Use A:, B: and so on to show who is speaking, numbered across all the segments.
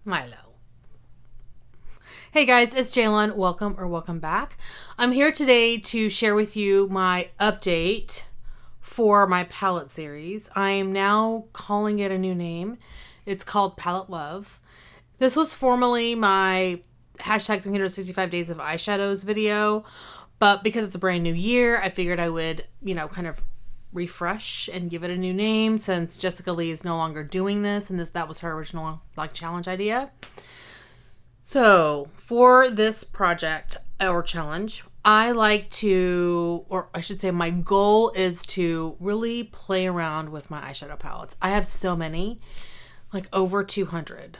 A: Milo. Hey guys, it's Jaylon. Welcome back. I'm here today to share with you my update for my palette series. I am now calling it a new name. It's called Palette Love. This was formerly my hashtag 365 days of eyeshadows video, but because it's a brand new year, I figured I would, kind of refresh and give it a new name since Jessica Lee is no longer doing this, and that was her original challenge idea. So for this project or challenge, I like to, or I should say my goal is to really play around with my eyeshadow palettes. I have so many, over 200.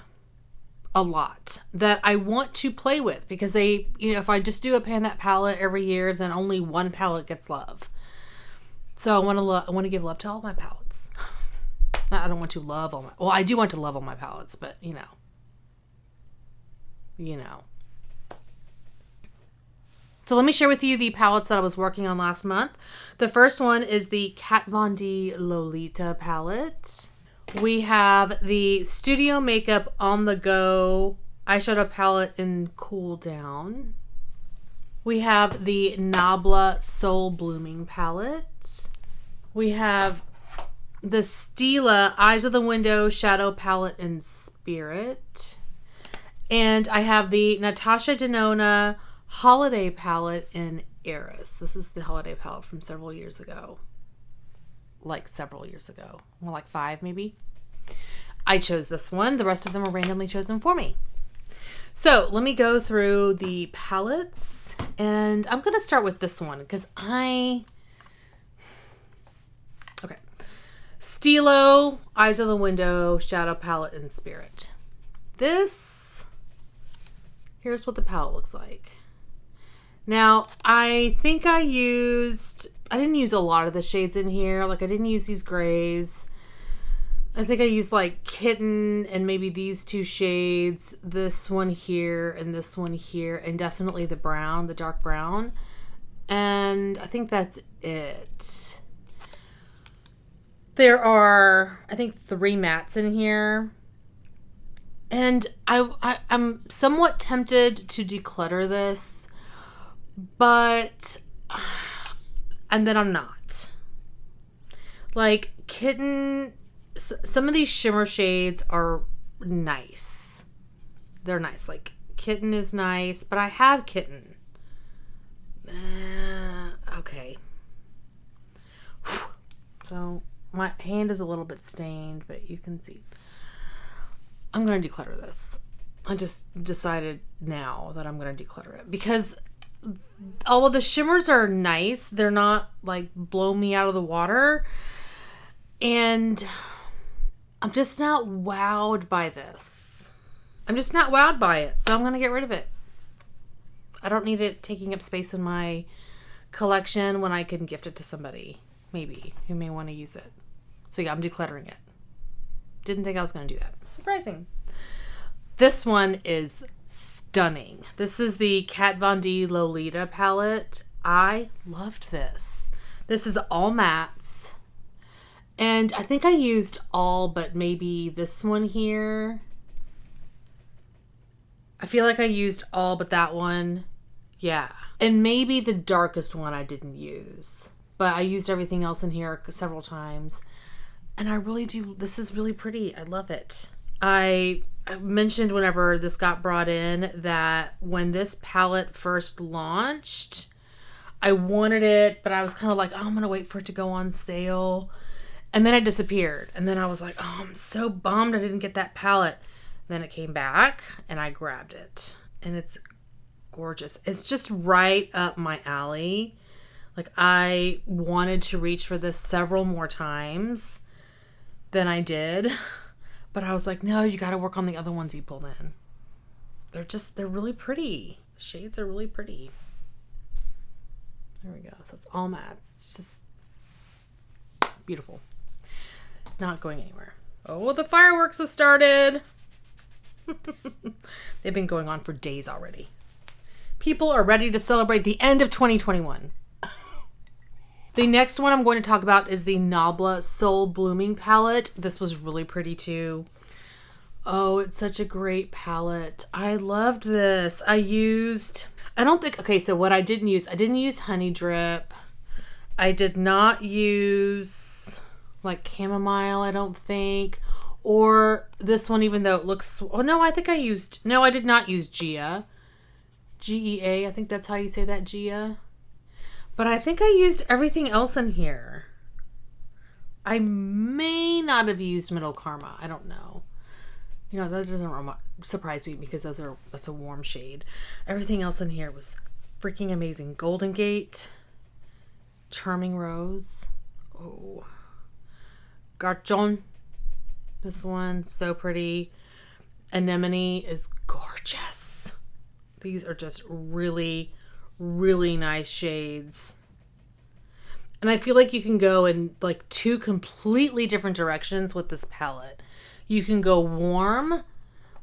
A: A lot that I want to play with because they, if I just do a pan that palette every year, then only one palette gets love. So I want to give love to all my palettes. I don't want to love all my, well, I do want to love all my palettes, but you know. So let me share with you the palettes that I was working on last month. The first one is the Kat Von D Lolita palette. We have the Studio Makeup On The Go eyeshadow palette in Cool Down. We have the Nabla Soul Blooming palette. We have the Stila Eyes of the Window Shadow palette in Spirit. And I have the Natasha Denona Holiday palette in Eris. This is the holiday palette from several years ago. More like 5 maybe. I chose this one. The rest of them are randomly chosen for me. So let me go through the palettes, and I'm going to start with this one because Stilo Eyes of the Window Shadow palette in Spirit. Here's what the palette looks like. Now, I think I didn't use a lot of the shades in here. I didn't use these grays. I think I used Kitten and maybe these 2 shades, this one here and this one here, and definitely the brown, the dark brown. And I think that's it. There are, I think, 3 mattes in here. And I'm somewhat tempted to declutter this, but, and then I'm not. Kitten, some of these shimmer shades are nice. They're nice. Kitten is nice, but I have Kitten. Okay. So my hand is a little bit stained, but you can see. I'm going to declutter this. I just decided now that I'm going to declutter it because although the shimmers are nice, they're not blow me out of the water. And I'm just not wowed by this. I'm just not wowed by it. So I'm going to get rid of it. I don't need it taking up space in my collection when I can gift it to somebody, maybe, who may want to use it. So yeah, I'm decluttering it. Didn't think I was going to do that. Surprising. This one is stunning. This is the Kat Von D Lolita palette. I loved this. This is all mattes. And I think I used all but maybe this one here. I feel like I used all but that one. Yeah. And maybe the darkest one I didn't use. But I used everything else in here several times. And I really do. This is really pretty. I love it. I mentioned whenever this got brought in that when this palette first launched, I wanted it, but I was kind of I'm going to wait for it to go on sale. And then it disappeared. And then I was I'm so bummed I didn't get that palette. Then it came back and I grabbed it. And it's gorgeous. It's just right up my alley. I wanted to reach for this several more times than I did. But I was no, you got to work on the other ones you pulled in. They're really pretty. The shades are really pretty. There we go. So it's all matte. It's just beautiful. Not going anywhere. Oh, the fireworks have started. They've been going on for days already. People are ready to celebrate the end of 2021. The next one I'm going to talk about is the Nabla Soul Blooming palette. This was really pretty too. Oh, it's such a great palette. I loved this. I don't think, okay, so what I didn't use Honey Drip. I did not use like chamomile, I don't think. Or this one, even though it looks, oh no, I did not use Gia. G-E-A, I think that's how you say that, Gia. But I think I used everything else in here. I may not have used Middle Karma. I don't know. You know, that doesn't surprise me because that's a warm shade. Everything else in here was freaking amazing. Golden Gate, Charming Rose. Oh. Garchon. This one, so pretty. Anemone is gorgeous. These are just really, really nice shades. And I feel like you can go in like two completely different directions with this palette. You can go warm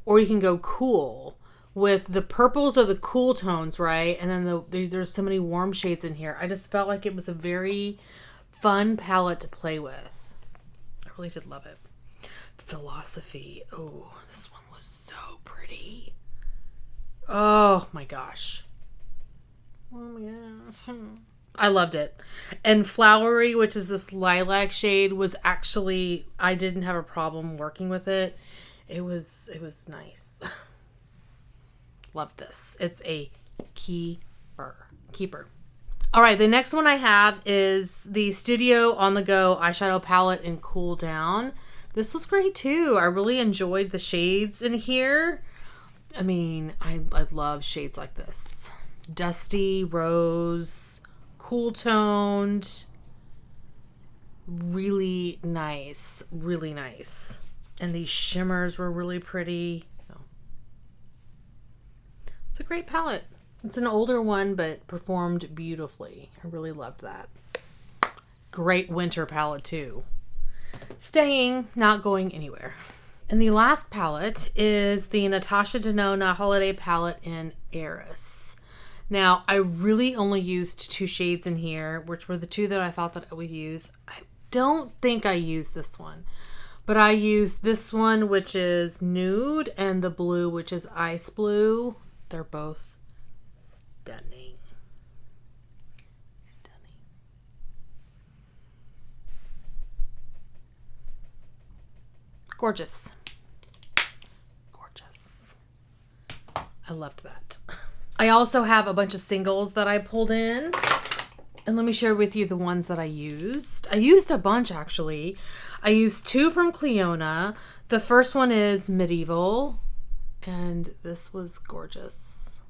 A: or you can go cool. With the purples are the cool tones, right? And then there's so many warm shades in here. I just felt like it was a very fun palette to play with. I really did love it. Philosophy. Oh, this one was so pretty. Oh my gosh. Oh my gosh. I loved it. And Flowery, which is this lilac shade, was actually, I didn't have a problem working with it. It was nice. Love this. It's a keeper. All right, the next one I have is the Studio On The Go eyeshadow palette in Cool Down. This was great too. I really enjoyed the shades in here. I mean, I love shades like this. Dusty, rose, cool toned. Really nice. Really nice. And these shimmers were really pretty. Oh. It's a great palette. It's an older one, but performed beautifully. I really loved that. Great winter palette too. Staying, not going anywhere. And the last palette is the Natasha Denona Holiday Palette in Eris. Now, I really only used two shades in here, which were the two that I thought that I would use. I don't think I used this one, but I used this one, which is nude, and the blue, which is ice blue. They're both stunning. Gorgeous. I loved that. I also have a bunch of singles that I pulled in. And let me share with you the ones that I used. I used a bunch, actually. I used two from Cleona. The first one is Medieval. And this was gorgeous.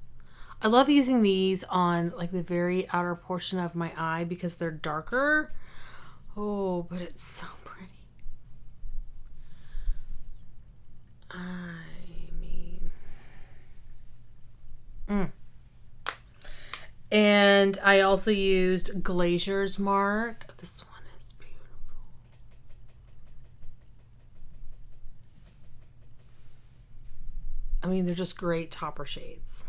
A: I love using these on like the very outer portion of my eye because they're darker. Oh, but it's so pretty. And I also used Glazier's Mark. This one is beautiful. I mean, they're just great topper shades.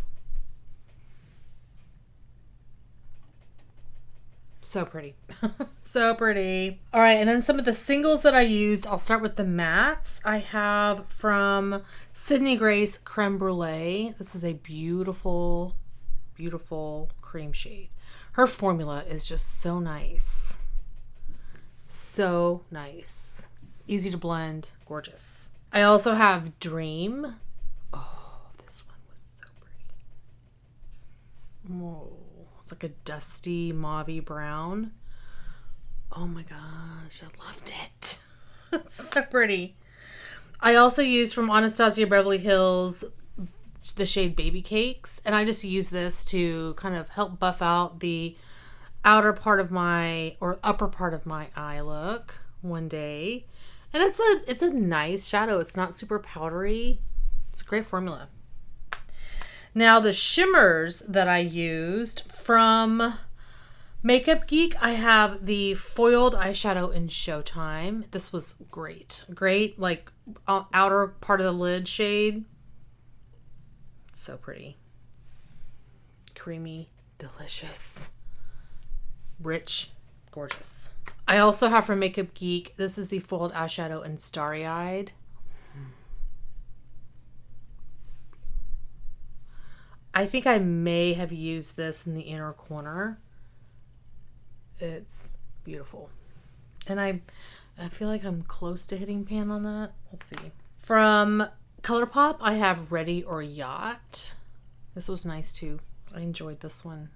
A: So pretty. So pretty. All right, and then some of the singles that I used, I'll start with the mattes. I have from Sydney Grace Creme Brulee. This is a beautiful, beautiful cream shade. Her formula is just so nice. So nice. Easy to blend. Gorgeous. I also have Dream. Oh, this one was so pretty. Whoa. It's like a dusty mauvey brown. Oh my gosh, I loved it. It's so pretty. I also used from Anastasia Beverly Hills the shade Baby Cakes, and I just use this to kind of help buff out the outer part of my, or upper part of my eye look one day. And it's a nice shadow. It's not super powdery. It's a great formula. Now the shimmers that I used from Makeup Geek, I have the foiled eyeshadow in Showtime. This was great. Great, like outer part of the lid shade. So pretty. Creamy, delicious, rich, gorgeous. I also have from Makeup Geek, this is the foiled eyeshadow in Starry Eyed. I think I may have used this in the inner corner. It's beautiful. And I feel like I'm close to hitting pan on that. We'll see. From Colourpop, I have Ready or Yacht. This was nice too. I enjoyed this one.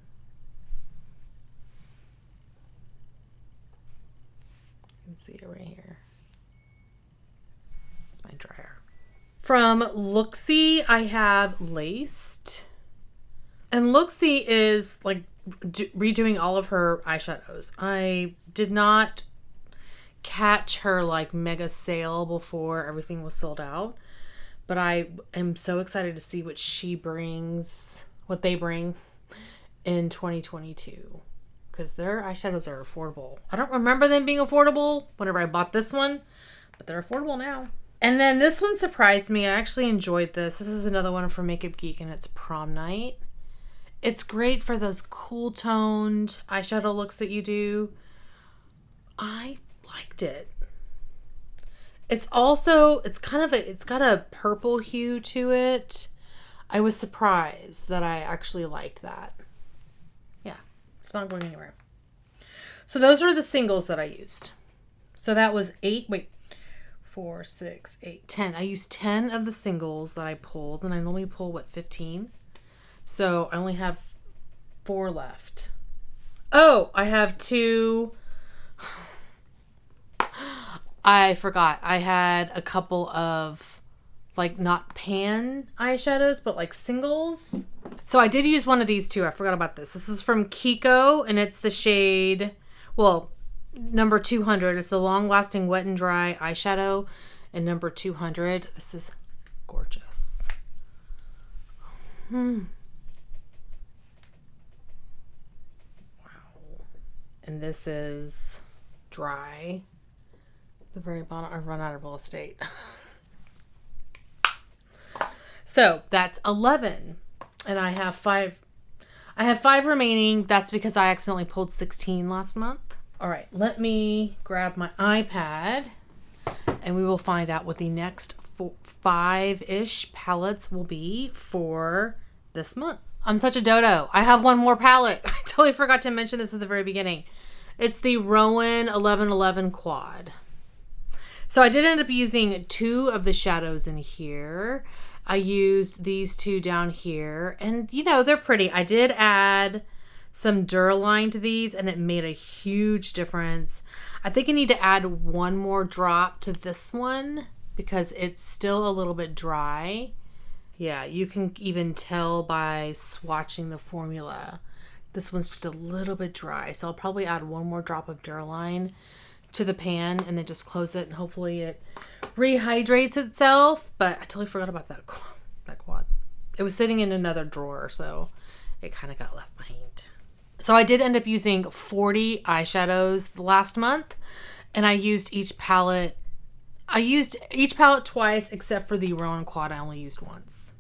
A: You can see it right here. It's my dryer. From Looksy, I have Laced. And Looksy is like redoing all of her eyeshadows. I did not catch her like mega sale before everything was sold out, but I am so excited to see what she brings, what they bring in 2022, because their eyeshadows are affordable. I don't remember them being affordable whenever I bought this one, but they're affordable now. And then this one surprised me. I actually enjoyed this. This is another one from Makeup Geek, and it's Prom Night. It's great for those cool toned eyeshadow looks that you do. I liked it. It's also, it's got a purple hue to it. I was surprised that I actually liked that. Yeah, it's not going anywhere. So those are the singles that I used. So that was 4, 6, 8, 10. I used 10 of the singles that I pulled, and I normally pull, 15? So I only have 4 left. Oh, I have 2. I forgot. I had a couple of, like, not pan eyeshadows, but like singles. So I did use one of these too. I forgot about this. This is from Kiko, and it's the shade, well, number 200. It's the Long Lasting Wet and Dry eyeshadow in number 200. This is gorgeous. Wow. And this is dry. The very bottom. I've run out of real estate. So that's 11. And I have 5. I have 5 remaining. That's because I accidentally pulled 16 last month. All right, let me grab my iPad and we will find out what the next 5-ish palettes will be for this month. I'm such a dodo. I have one more palette. I totally forgot to mention this at the very beginning. It's the Rowan 1111 Quad. So I did end up using 2 of the shadows in here. I used these 2 down here, and you know, they're pretty. I did add some Duraline to these, and it made a huge difference. I think I need to add 1 more drop to this one because it's still a little bit dry. Yeah, you can even tell by swatching the formula. This one's just a little bit dry, so I'll probably add 1 more drop of Duraline to the pan and then just close it, and hopefully it rehydrates itself. But I totally forgot about that quad. It was sitting in another drawer, so it kind of got left behind. So I did end up using 40 eyeshadows last month, and I used each palette. I used each palette twice, except for the Rowan Quad. I only used once.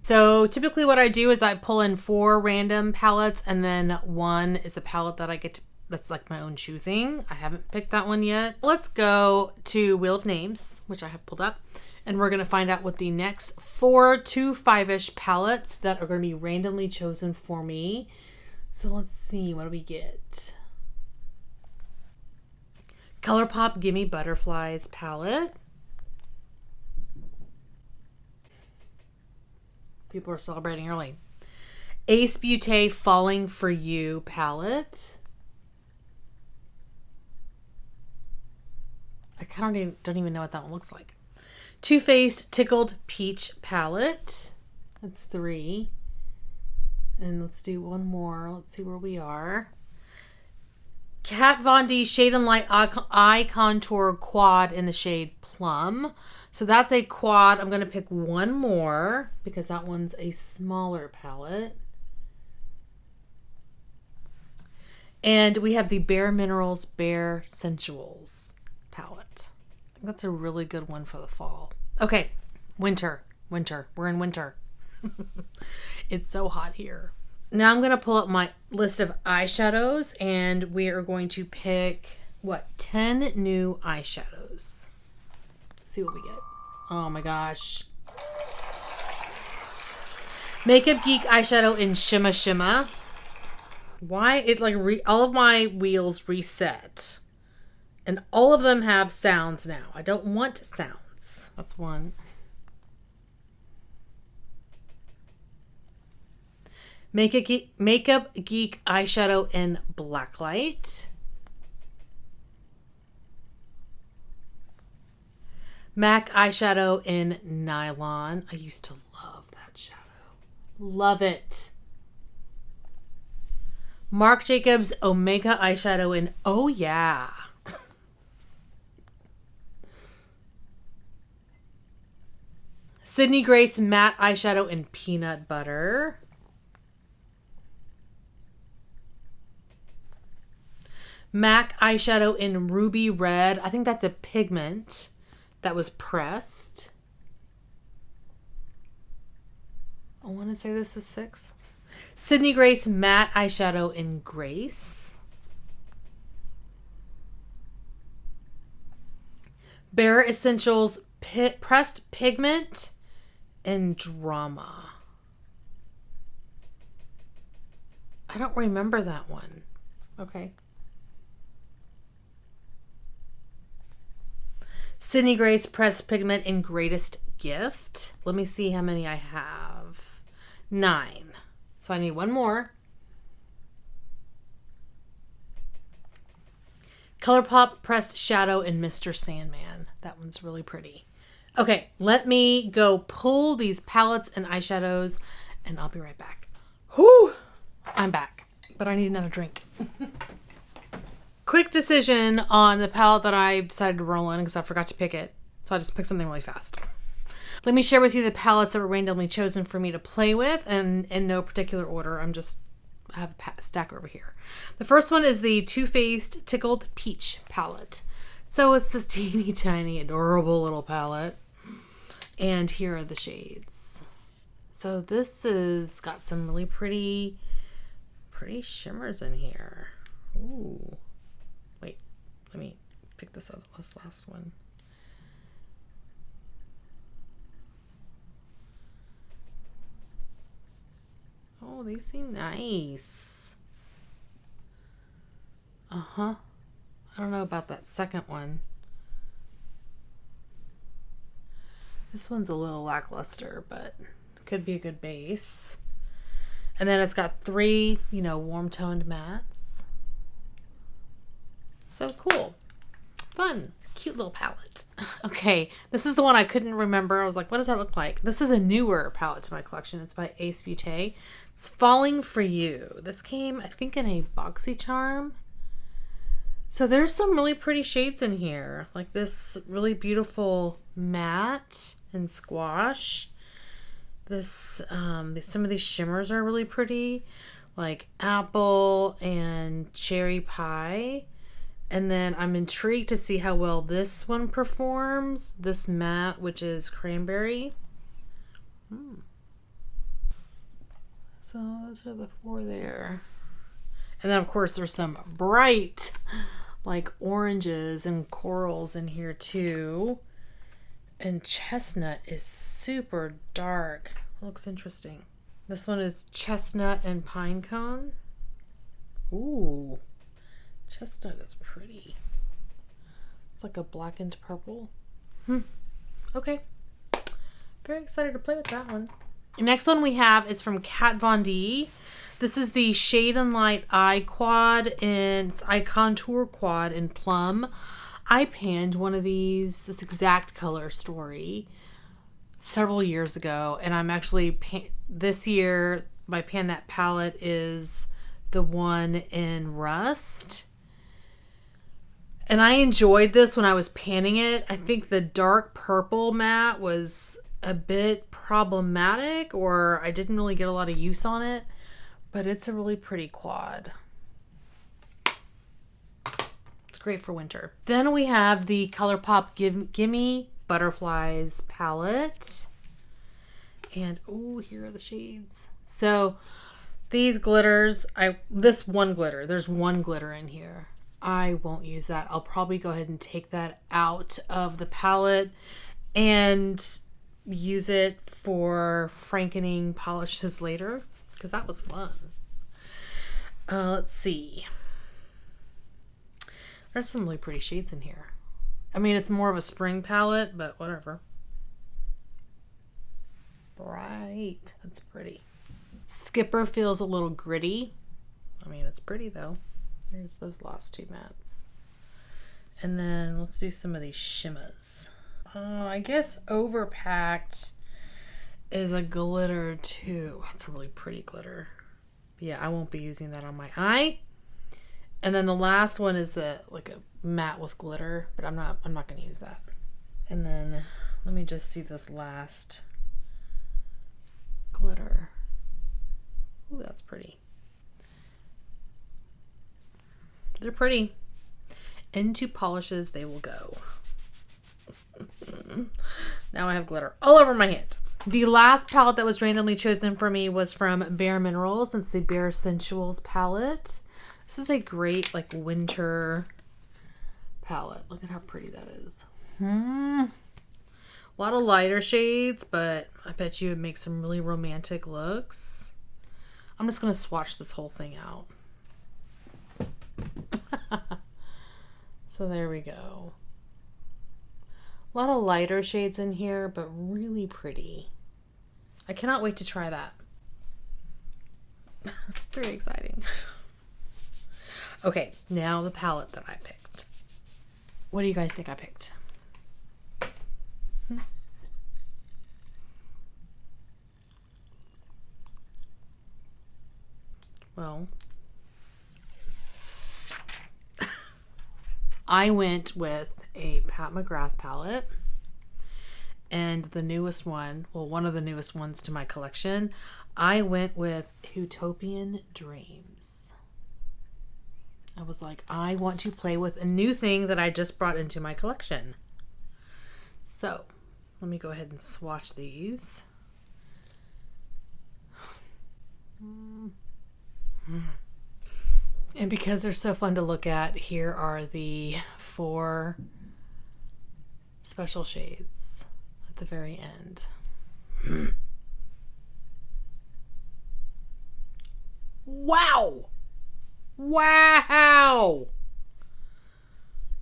A: So typically what I do is I pull in 4 random palettes, and then 1 is a palette that I get to, that's like my own choosing. I haven't picked that one yet. Let's go to Wheel of Names, which I have pulled up, and we're going to find out what the next 4 to 5-ish palettes that are going to be randomly chosen for me. So let's see, what do we get? Colourpop Gimme Butterflies palette. People are celebrating early. Ace Beauté Falling For You palette. I kind of don't even know what that one looks like. Too Faced Tickled Peach palette. That's 3. And let's do 1 more. Let's see where we are. Kat Von D Shade and Light Eye Contour Quad in the shade Plum. So that's a quad. I'm going to pick 1 more because that one's a smaller palette. And we have the Bare Minerals Bare Sensuals palette. I think that's a really good one for the fall. Okay, winter. We're in winter. It's so hot here. Now I'm going to pull up my list of eyeshadows, and we are going to pick, 10 new eyeshadows. Let's see what we get. Oh my gosh. Makeup Geek eyeshadow in Shimma Shimma. Why? It like all of my wheels reset. And all of them have sounds now. I don't want sounds. That's one. Makeup Geek eyeshadow in Blacklight. MAC eyeshadow in Nylon. I used to love that shadow. Love it. Marc Jacobs Omega eyeshadow in Oh Yeah. Sydney Grace matte eyeshadow in Peanut Butter. MAC eyeshadow in Ruby Red. I think that's a pigment that was pressed. I want to say this is 6. Sydney Grace matte eyeshadow in Grace. Bare Essentials pressed pigment in Drama. I don't remember that one. Okay. Sydney Grace pressed pigment in Greatest Gift. Let me see how many I have. 9. So I need one more. Colourpop pressed shadow in Mr. Sandman. That one's really pretty. Okay, let me go pull these palettes and eyeshadows and I'll be right back. Whew! I'm back, but I need another drink. Quick decision on the palette that I decided to roll in because I forgot to pick it. So I just picked something really fast. Let me share with you the palettes that were randomly chosen for me to play with, and in no particular order. I have a stack over here. The first one is the Too Faced Tickled Peach palette. So it's this teeny tiny adorable little palette. And here are the shades. So this has got some really pretty shimmers in here. Ooh. Wait, let me pick this last one. Oh, these seem nice. I don't know about that second one. This one's a little lackluster, but could be a good base. And then it's got 3, warm toned mattes. So cool. Fun. Cute little palette. Okay, this is the one I couldn't remember. I was like, what does that look like? This is a newer palette to my collection. It's by Ace Beauté. It's Falling For You. This came, I think, in a BoxyCharm. So there's some really pretty shades in here. Like this really beautiful matte and squash. This, some of these shimmers are really pretty. Like apple and cherry pie. And then I'm intrigued to see how well this one performs. This matte, which is cranberry. So those are the 4 there. And then, of course, there's some bright, like oranges and corals in here, too. And chestnut is super dark. Looks interesting. This one is chestnut and pine cone. Ooh. Chestnut is pretty. It's like a blackened purple. Okay. Very excited to play with that one. The next one we have is from Kat Von D. This is the Shade and Light Eye Contour Quad in Plum. I panned one of these, this exact color story, several years ago. And I'm actually, this year, my pan that palette is the one in Rust. And I enjoyed this when I was panning it. I think the dark purple matte was a bit problematic, or I didn't really get a lot of use on it, but it's a really pretty quad. It's great for winter. Then we have the Colourpop Gimmie Butterflies palette. And oh, here are the shades. So these glitters, there's one glitter in here. I won't use that. I'll probably go ahead and take that out of the palette and use it for frankening polishes later because that was fun. Let's see. There's some really pretty shades in here. I mean, it's more of a spring palette, but whatever. Bright. That's pretty. Skipper feels a little gritty. I mean, it's pretty though. There's those last two mattes. And then let's do some of these shimmers. I guess Overpacked is a glitter too. That's a really pretty glitter. Yeah, I won't be using that on my eye. And then the last one is like a matte with glitter, but I'm not going to use that. And then let me just see this last glitter. Ooh, that's pretty. They're pretty. Into polishes they will go. Now I have glitter all over my hand. The last palette that was randomly chosen for me was from Bare Minerals. It's the Bare Sensuals palette. This is a great like winter palette. Look at how pretty that is. A lot of lighter shades, but I bet you it makes some really romantic looks. I'm just going to swatch this whole thing out. So there we go. A lot of lighter shades in here, but really pretty. I cannot wait to try that. Very exciting. Okay, now the palette that I picked. What do you guys think I picked? Well, I went with a Pat McGrath palette, and the newest one, well, one of the newest ones to my collection, I went with Huetopian Dreams. I was like, I want to play with a new thing that I just brought into my collection. So, let me go ahead and swatch these. And because they're so fun to look at, here are the 4 special shades at the very end. Wow! Wow!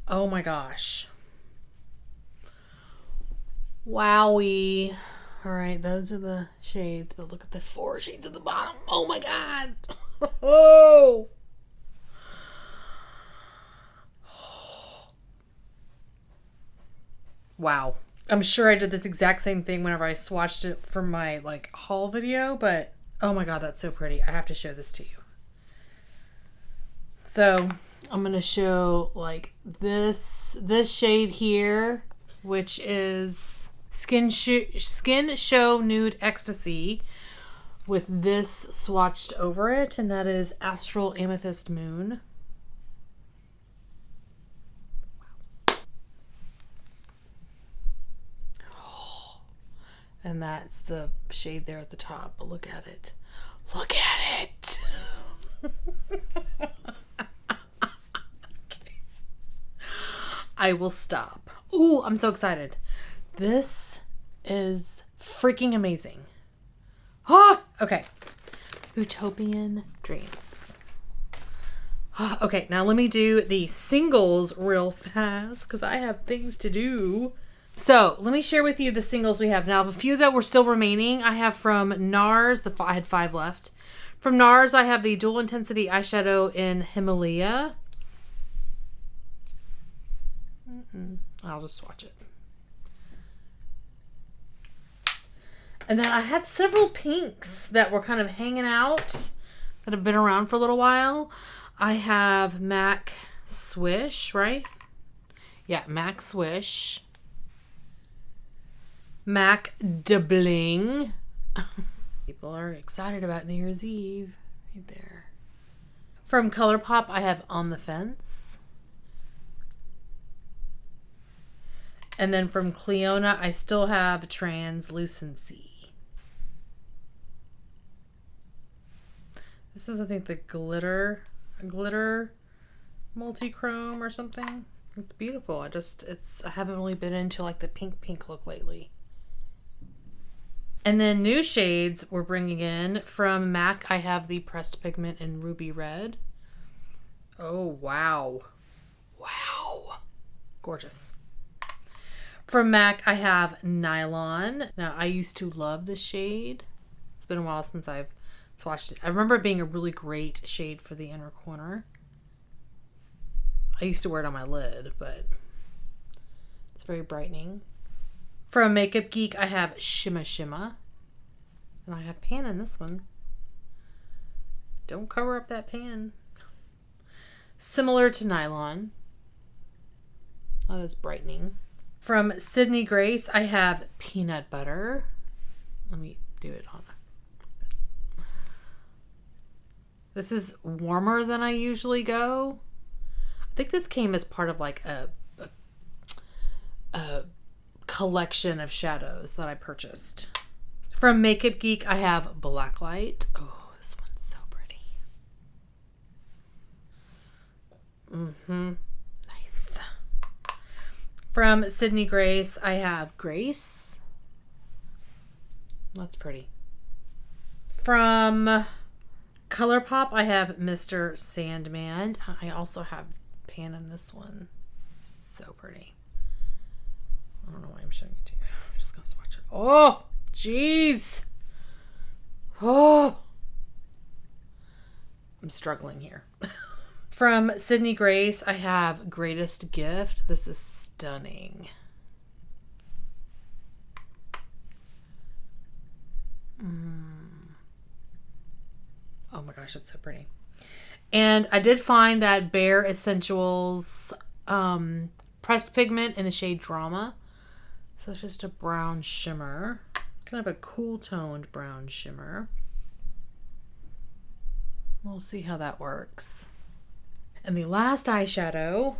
A: Oh my gosh. Wowie. All right, those are the shades, but look at the 4 shades at the bottom. Oh my God. Oh. Wow. I'm sure I did this exact same thing whenever I swatched it for my like haul video, but oh my God, that's so pretty. I have to show this to you. So I'm going to show like this shade here, which is Skin Show Nude Ecstasy, with this swatched over it, and that is Astral Amethyst Moon. And that's the shade there at the top, but look at it. Look at it! Okay. I will stop. Ooh, I'm so excited. This is freaking amazing. Ah, okay. Huetopian Dreams. Okay, now let me do the singles real fast because I have things to do. So let me share with you the singles we have. Now, a few that were still remaining, I have from NARS. I had 5 left. From NARS, I have the Dual Intensity Eyeshadow in Himalaya. I'll just swatch it. And then I had several pinks that were kind of hanging out that have been around for a little while. I have MAC Swish, right? Yeah, MAC Swish. MAC de Bling. People are excited about New Year's Eve. Right there. From Colourpop, I have On the Fence. And then from Cleona, I still have Translucency. This is, I think, the glitter multi-chrome or something. It's beautiful. I haven't really been into like the pink look lately. And then new shades we're bringing in. From MAC, I have the Pressed Pigment in Ruby Red. Oh, wow. Wow. Gorgeous. From MAC, I have Nylon. Now, I used to love this shade. It's been a while since I've swatched it. I remember it being a really great shade for the inner corner. I used to wear it on my lid, but it's very brightening. From Makeup Geek, I have Shimma Shimma. And I have pan in this one. Don't cover up that pan. Similar to Nylon. Not as brightening. From Sydney Grace, I have Peanut Butter. Let me do it on. This is warmer than I usually go. I think this came as part of like a collection of shadows that I purchased. From Makeup Geek, I have Blacklight. Oh, this one's so pretty. Nice. From Sydney Grace, I have Grace. That's pretty. From Colourpop, I have Mr. Sandman. I also have pan in this one. This is so pretty. I don't know why I'm showing it to you. I'm just gonna swatch it. Oh, jeez. Oh, I'm struggling here. From Sydney Grace, I have Greatest Gift. This is stunning. Oh my gosh, it's so pretty. And I did find that Bare Essentials Pressed Pigment in the shade Drama. So it's just a brown shimmer. Kind of a cool toned brown shimmer. We'll see how that works. And the last eyeshadow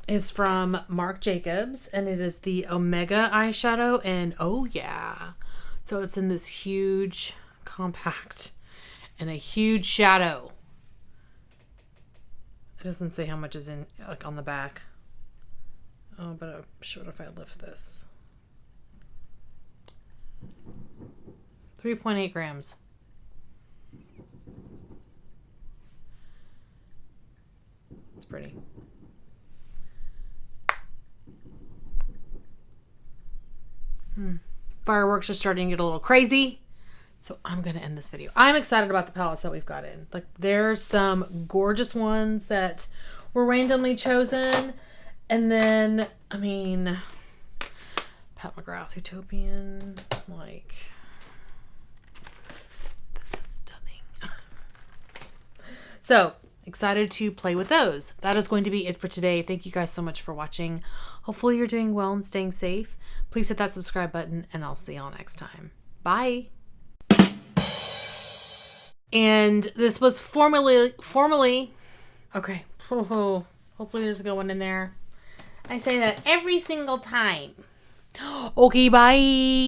A: is from Marc Jacobs, and it is the Omega eyeshadow, and oh yeah. So it's in this huge compact and a huge shadow. It doesn't say how much is in, like, on the back. Oh, but I'm sure if I lift this. 3.8 grams. It's pretty. Fireworks are starting to get a little crazy. So I'm going to end this video. I'm excited about the palettes that we've got in. Like, there's some gorgeous ones that were randomly chosen. And then, I mean, Pat McGrath, Huetopian, like, this is stunning. So, excited to play with those. That is going to be it for today. Thank you guys so much for watching. Hopefully you're doing well and staying safe. Please hit that subscribe button, and I'll see y'all next time. Bye. And this was formally, okay. Hopefully there's a good one in there. I say that every single time. Okay, bye.